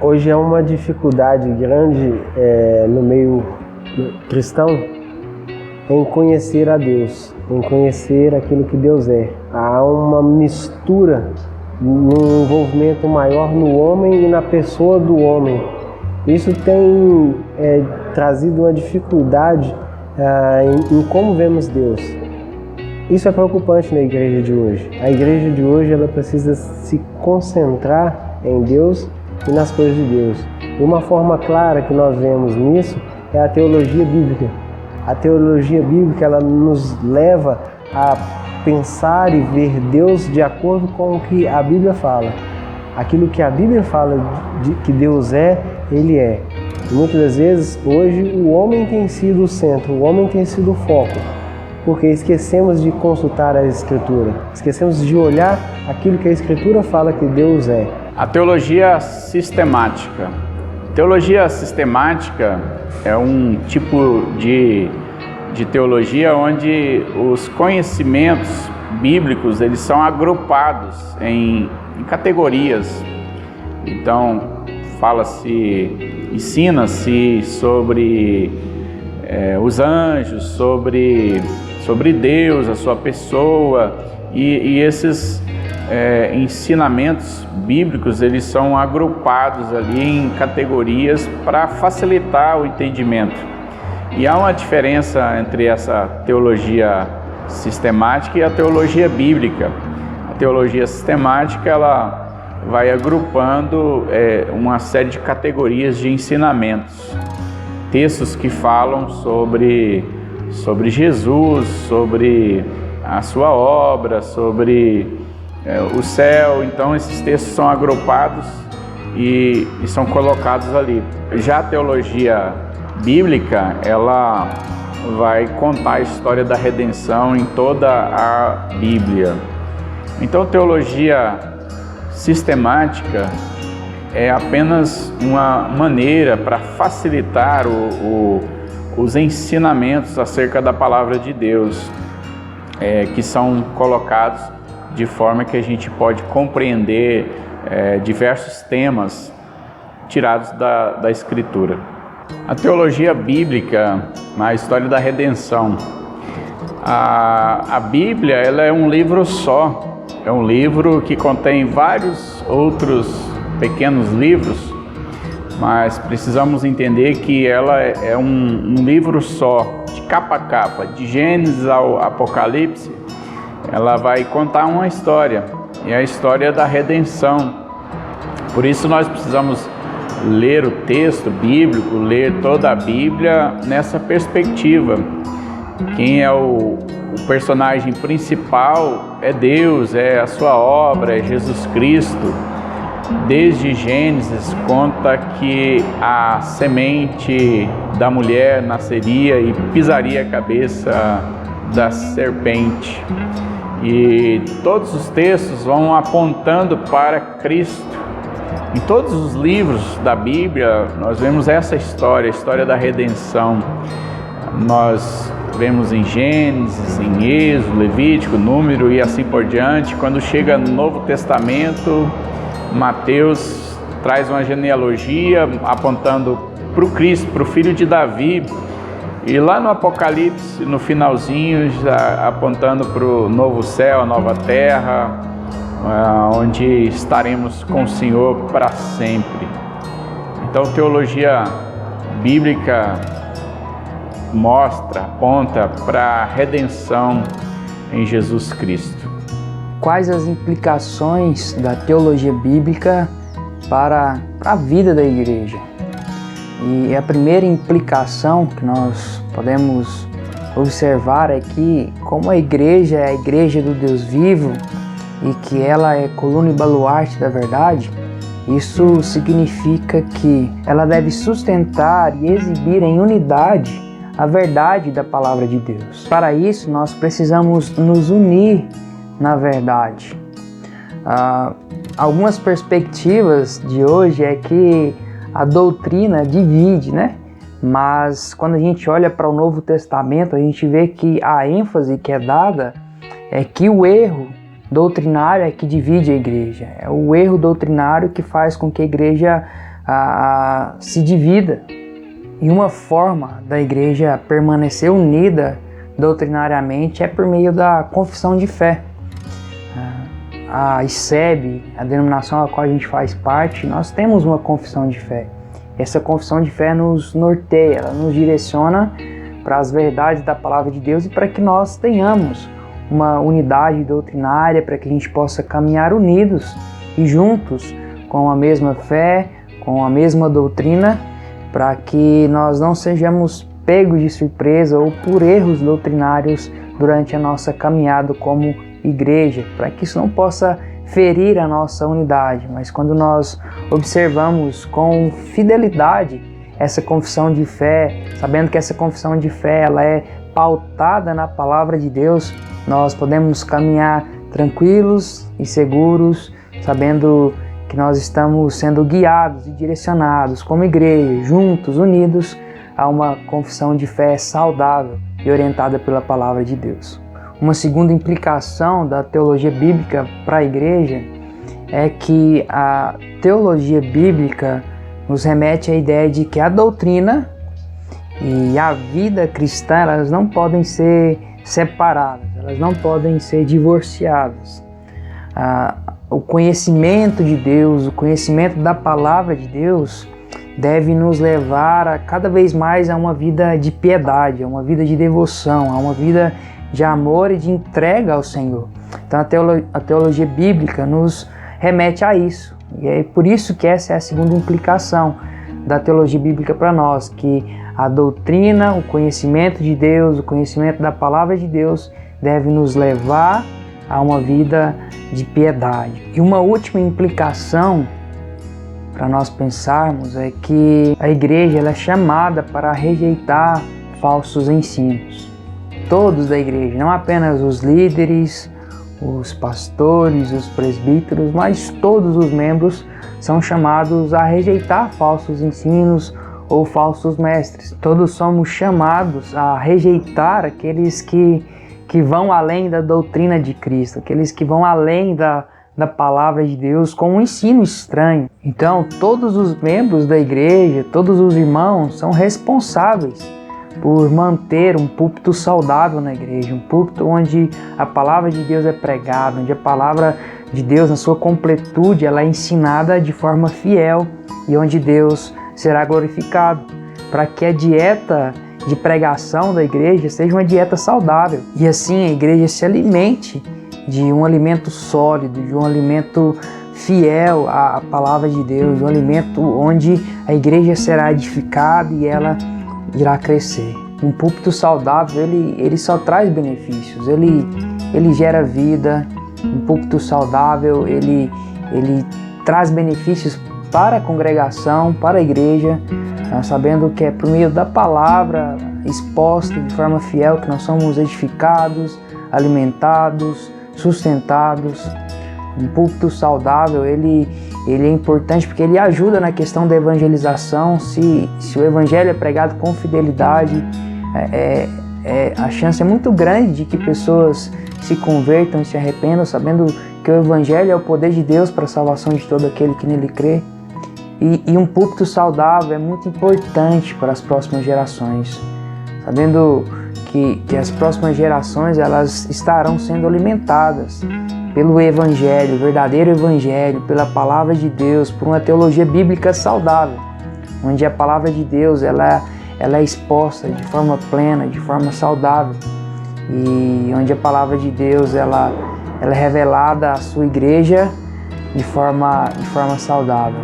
Hoje é uma dificuldade grande no meio cristão em conhecer a Deus, em conhecer aquilo que Deus é. Há uma mistura no envolvimento maior no homem e na pessoa do homem. Isso tem trazido uma dificuldade em como vemos Deus. Isso é preocupante na igreja de hoje. A igreja de hoje ela precisa se concentrar em Deus e nas coisas de Deus. E uma forma clara que nós vemos nisso é a teologia bíblica. A teologia bíblica ela nos leva a pensar e ver Deus de acordo com o que a Bíblia fala. Aquilo que a Bíblia fala de que Deus é, Ele é. E muitas das vezes, hoje, o homem tem sido o centro, o homem tem sido o foco, porque esquecemos de consultar a Escritura, esquecemos de olhar aquilo que a Escritura fala que Deus é. A teologia sistemática. Teologia sistemática é um tipo de teologia onde os conhecimentos bíblicos eles são agrupados em categorias. Então, ensina-se sobre os anjos, sobre Deus, a sua pessoa, e esses ensinamentos bíblicos eles são agrupados ali em categorias para facilitar o entendimento. E há uma diferença entre essa teologia sistemática e a teologia bíblica. A teologia sistemática ela vai agrupando uma série de categorias de ensinamentos, textos que falam sobre Jesus, sobre a sua obra, sobre o céu. Então esses textos são agrupados e são colocados ali. Já a teologia bíblica, ela vai contar a história da redenção em toda a Bíblia. Então teologia sistemática é apenas uma maneira para facilitar os ensinamentos acerca da palavra de Deus, que são colocados de forma que a gente pode compreender diversos temas tirados da Escritura. A teologia bíblica na história da redenção. A Bíblia ela é um livro só, é um livro que contém vários outros pequenos livros, mas precisamos entender que ela é um livro só, de capa a capa, de Gênesis ao Apocalipse. Ela vai contar uma história, e a história da redenção. Por isso nós precisamos ler o texto bíblico, ler toda a Bíblia nessa perspectiva. Quem é o personagem principal é Deus, é a sua obra, é Jesus Cristo. Desde Gênesis conta que a semente da mulher nasceria e pisaria a cabeça da serpente. E todos os textos vão apontando para Cristo. Em todos os livros da Bíblia nós vemos essa história, a história da redenção. Nós vemos em Gênesis, em Êxodo, Levítico, Número e assim por diante. Quando chega no Novo Testamento, Mateus traz uma genealogia apontando para o Cristo, para o filho de Davi. E lá no Apocalipse, no finalzinho, já apontando para o novo céu, a nova terra, onde estaremos com o Senhor para sempre. Então, teologia bíblica aponta para a redenção em Jesus Cristo. Quais as implicações da teologia bíblica para a vida da igreja? E a primeira implicação que nós podemos observar é que, como a igreja é a igreja do Deus vivo e que ela é coluna e baluarte da verdade, isso significa que ela deve sustentar e exibir em unidade a verdade da palavra de Deus. Para isso, nós precisamos nos unir na verdade. Algumas perspectivas de hoje é que a doutrina divide, né? Mas quando a gente olha para o Novo Testamento, a gente vê que a ênfase que é dada é que o erro doutrinário é que divide a igreja. É o erro doutrinário que faz com que a igreja se divida. E uma forma da igreja permanecer unida doutrinariamente é por meio da confissão de fé. A ICEB, a denominação a qual a gente faz parte, nós temos uma confissão de fé. Essa confissão de fé nos norteia, ela nos direciona para as verdades da palavra de Deus e para que nós tenhamos uma unidade doutrinária, para que a gente possa caminhar unidos e juntos com a mesma fé, com a mesma doutrina, para que nós não sejamos pegos de surpresa ou por erros doutrinários durante a nossa caminhada como igreja, para que isso não possa ferir a nossa unidade, mas quando nós observamos com fidelidade essa confissão de fé, sabendo que essa confissão de fé ela é pautada na palavra de Deus, nós podemos caminhar tranquilos e seguros, sabendo que nós estamos sendo guiados e direcionados como igreja, juntos, unidos, a uma confissão de fé saudável e orientada pela palavra de Deus. Uma segunda implicação da teologia bíblica para a igreja é que a teologia bíblica nos remete à ideia de que a doutrina e a vida cristã elas não podem ser separadas, elas não podem ser divorciadas. O conhecimento de Deus, o conhecimento da palavra de Deus deve nos levar a cada vez mais a uma vida de piedade, a uma vida de devoção, a uma vida de amor e de entrega ao Senhor. Então a teologia bíblica nos remete a isso. E é por isso que essa é a segunda implicação da teologia bíblica para nós, que a doutrina, o conhecimento de Deus, o conhecimento da palavra de Deus deve nos levar a uma vida de piedade. E uma última implicação para nós pensarmos é que a igreja ela é chamada para rejeitar falsos ensinos. Todos da igreja, não apenas os líderes, os pastores, os presbíteros, mas todos os membros são chamados a rejeitar falsos ensinos ou falsos mestres. Todos somos chamados a rejeitar aqueles que vão além da doutrina de Cristo, aqueles que vão além da palavra de Deus com um ensino estranho. Então, todos os membros da igreja, todos os irmãos são responsáveis por manter um púlpito saudável na igreja, um púlpito onde a palavra de Deus é pregada, onde a palavra de Deus na sua completude ela é ensinada de forma fiel e onde Deus será glorificado, para que a dieta de pregação da igreja seja uma dieta saudável e assim a igreja se alimente de um alimento sólido, de um alimento fiel à palavra de Deus, de um alimento onde a igreja será edificada e ela irá crescer. Um púlpito saudável, ele só traz benefícios, ele gera vida. Um púlpito saudável, ele traz benefícios para a congregação, para a igreja, sabendo que é por meio da palavra exposta de forma fiel que nós somos edificados, alimentados, sustentados. Um púlpito saudável, ele é importante porque ele ajuda na questão da evangelização. Se o evangelho é pregado com fidelidade, a chance é muito grande de que pessoas se convertam e se arrependam, sabendo que o evangelho é o poder de Deus para a salvação de todo aquele que nele crê. E um púlpito saudável é muito importante para as próximas gerações, sabendo que as próximas gerações elas estarão sendo alimentadas pelo evangelho, o verdadeiro evangelho, pela palavra de Deus, por uma teologia bíblica saudável, onde a palavra de Deus ela é exposta de forma plena, de forma saudável, e onde a palavra de Deus ela é revelada à sua igreja de forma saudável.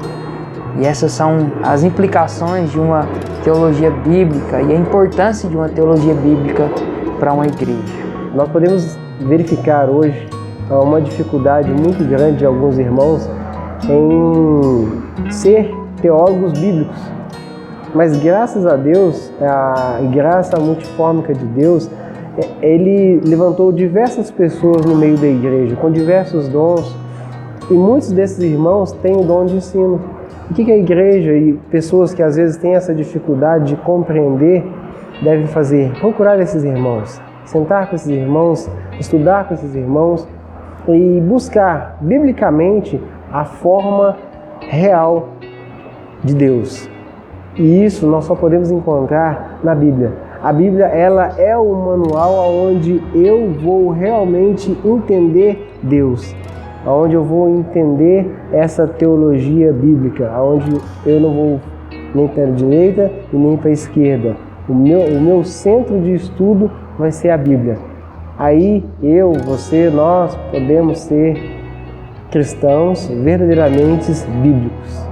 E essas são as implicações de uma teologia bíblica e a importância de uma teologia bíblica para uma igreja. Nós podemos verificar hoje uma dificuldade muito grande de alguns irmãos em ser teólogos bíblicos. Mas graças a Deus, a graça multifórmica de Deus, Ele levantou diversas pessoas no meio da igreja, com diversos dons, e muitos desses irmãos têm o dom de ensino. O que a igreja e pessoas que às vezes têm essa dificuldade de compreender devem fazer? Procurar esses irmãos, sentar com esses irmãos, estudar com esses irmãos e buscar biblicamente a forma real de Deus. E isso nós só podemos encontrar na Bíblia. A Bíblia, ela é o manual onde eu vou realmente entender Deus, onde eu vou entender essa teologia bíblica, onde eu não vou nem para a direita e nem para a esquerda. O meu centro de estudo vai ser a Bíblia. Aí eu, você, nós podemos ser cristãos verdadeiramente bíblicos.